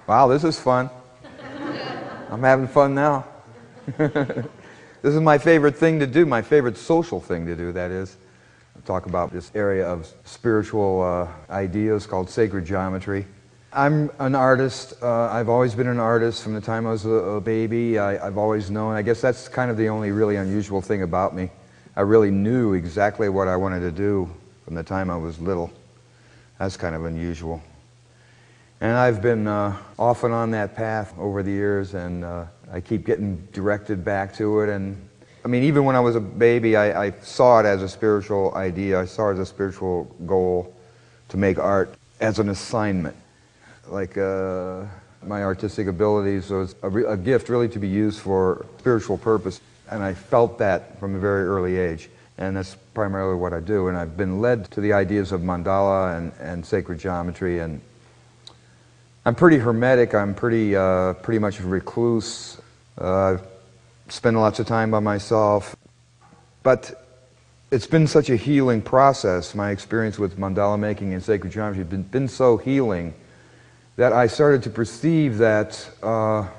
Wow, this is fun. I'm having fun now. This is my favorite thing to do, my favorite social thing to do, that is. Talk about this area of spiritual ideas called sacred geometry. I'm an artist. I've always been an artist from the time I was a baby. I've always known. I guess that's kind of the only really unusual thing about me. I really knew exactly what I wanted to do from the time I was little. That's kind of unusual. And I've been off and on that path over the years, and I keep getting directed back to it. And I mean, even when I was a baby, I saw it as a spiritual idea. I saw it as a spiritual goal to make art as an assignment. Like my artistic abilities was a gift really to be used for spiritual purpose. And I felt that from a very early age. And that's primarily what I do. And I've been led to the ideas of mandala and sacred geometry. And I'm pretty hermetic. I'm pretty much a recluse. I spend lots of time by myself. But it's been such a healing process. My experience with mandala making and sacred geometry has been so healing that I started to perceive that, wow,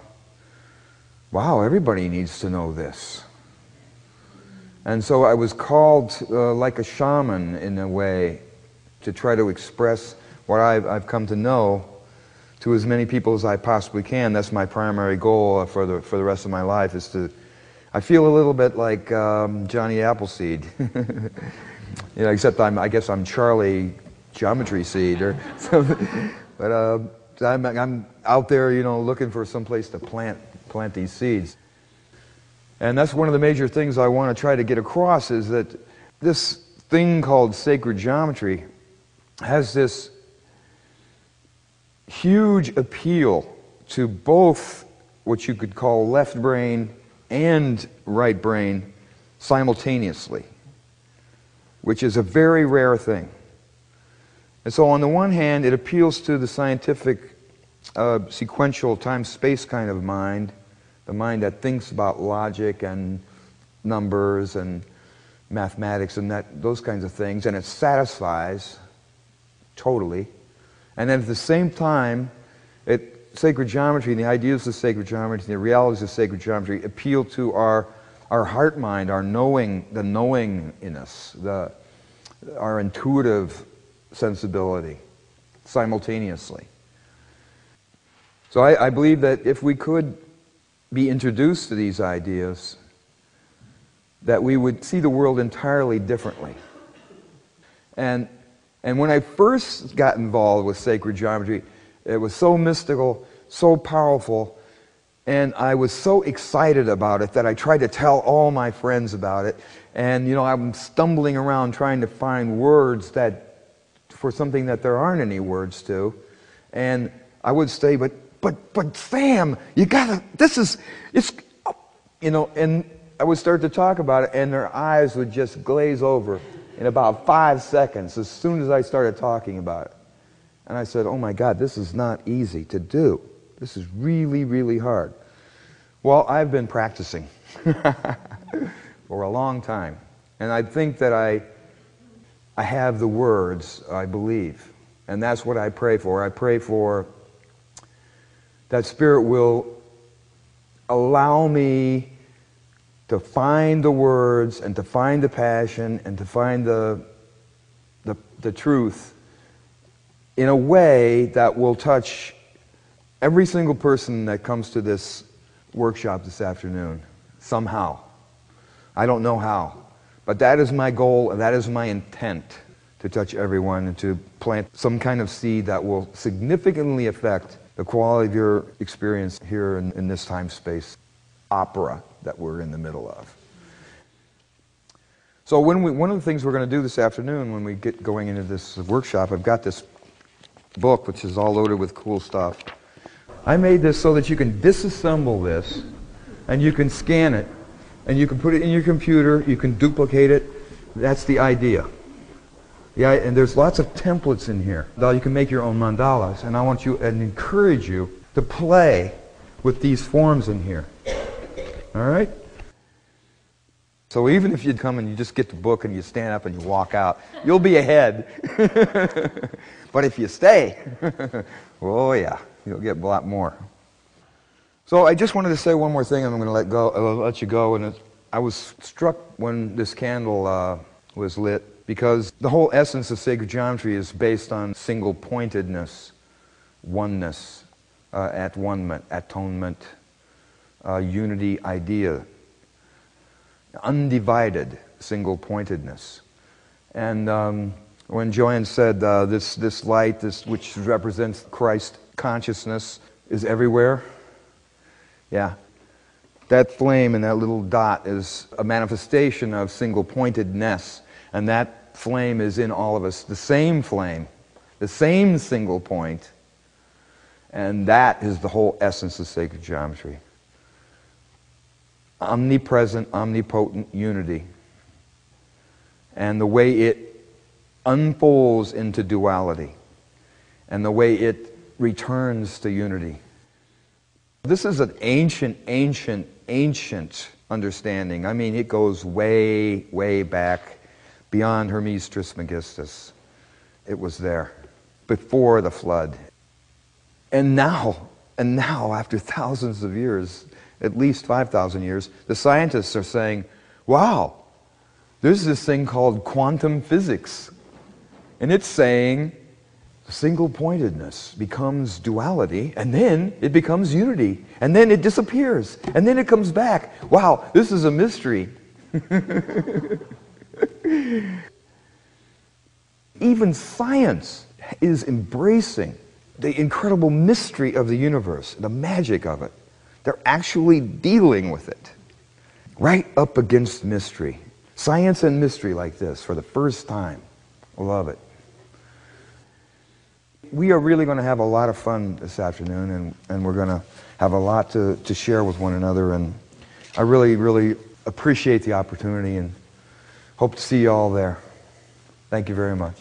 everybody needs to know this. And so I was called like a shaman in a way to try to express what I've come to know to as many people as I possibly can. That's my primary goal for the rest of my life, is to, I feel a little bit like Johnny Appleseed. You know, except I guess I'm Charlie Geometry Seed or something. But I'm out there, you know, looking for some place to plant these seeds. And that's one of the major things I want to try to get across, is that this thing called sacred geometry has this huge appeal to both what you could call left brain and right brain simultaneously, which is a very rare thing. And so on the one hand, it appeals to the scientific sequential time-space kind of mind, the mind that thinks about logic and numbers and mathematics and those kinds of things, and it satisfies totally. And then at the same time, sacred geometry, the ideas of sacred geometry, the realities of sacred geometry appeal to our heart mind, our knowing, the knowing in us, our intuitive sensibility simultaneously. So I believe that if we could be introduced to these ideas, that we would see the world entirely differently. And when I first got involved with sacred geometry, it was so mystical, so powerful, And I was so excited about it that I tried to tell all my friends about it. And, I'm stumbling around trying to find words for something that there aren't any words to. And I would say, but Sam, you gotta, and I would start to talk about it, and their eyes would just glaze over in about 5 seconds as soon as I started talking about it. And I said, oh my God, this is not easy to do. This is really, really hard. Well, I've been practicing for a long time. And I think that I have the words, I believe. And that's what I pray for. I pray for that Spirit will allow me to find the words and to find the passion and to find the truth in a way that will touch every single person that comes to this workshop this afternoon, somehow. I don't know how, but that is my goal and that is my intent, to touch everyone and to plant some kind of seed that will significantly affect the quality of your experience here in this time-space opera that we're in the middle of. So one of the things we're going to do this afternoon when we get going into this workshop, I've got this book which is all loaded with cool stuff. I made this so that you can disassemble this and you can scan it and you can put it in your computer, you can duplicate it. That's the idea. Yeah, and there's lots of templates in here. You can make your own mandalas, and I want you and encourage you to play with these forms in here. All right? So even if you come and you just get the book and you stand up and you walk out, you'll be ahead. But if you stay, oh yeah, you'll get a lot more. So I just wanted to say one more thing, and I'm going to let you go. And I was struck when this candle was lit, because the whole essence of sacred geometry is based on single-pointedness, oneness, atonement, unity idea, undivided single-pointedness. And when Joanne said this light, which represents Christ consciousness, is everywhere, yeah, that flame and that little dot is a manifestation of single-pointedness. And that flame is in all of us, the same flame, the same single point. And that is the whole essence of sacred geometry. Omnipresent, omnipotent unity. And the way it unfolds into duality. And the way it returns to unity. This is an ancient understanding. I mean, it goes way, way back. Beyond Hermes Trismegistus. It was there before the flood. And now, after thousands of years, at least 5,000 years, the scientists are saying, wow, there's this thing called quantum physics. And it's saying single-pointedness becomes duality, and then it becomes unity, and then it disappears, and then it comes back. Wow, this is a mystery. Even science is embracing the incredible mystery of the universe, the magic of it. They're actually dealing with it. Right up against mystery. Science and mystery like this for the first time. I love it. We are really going to have a lot of fun this afternoon, and we're going to have a lot to share with one another. And I really, really appreciate the opportunity and hope to see you all there. Thank you very much.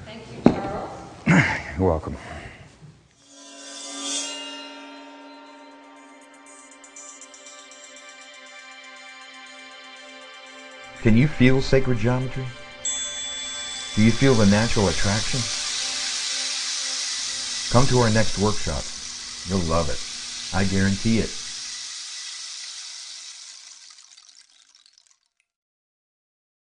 Thank you, Charles. You're welcome. Can you feel sacred geometry? Do you feel the natural attraction? Come to our next workshop. You'll love it. I guarantee it.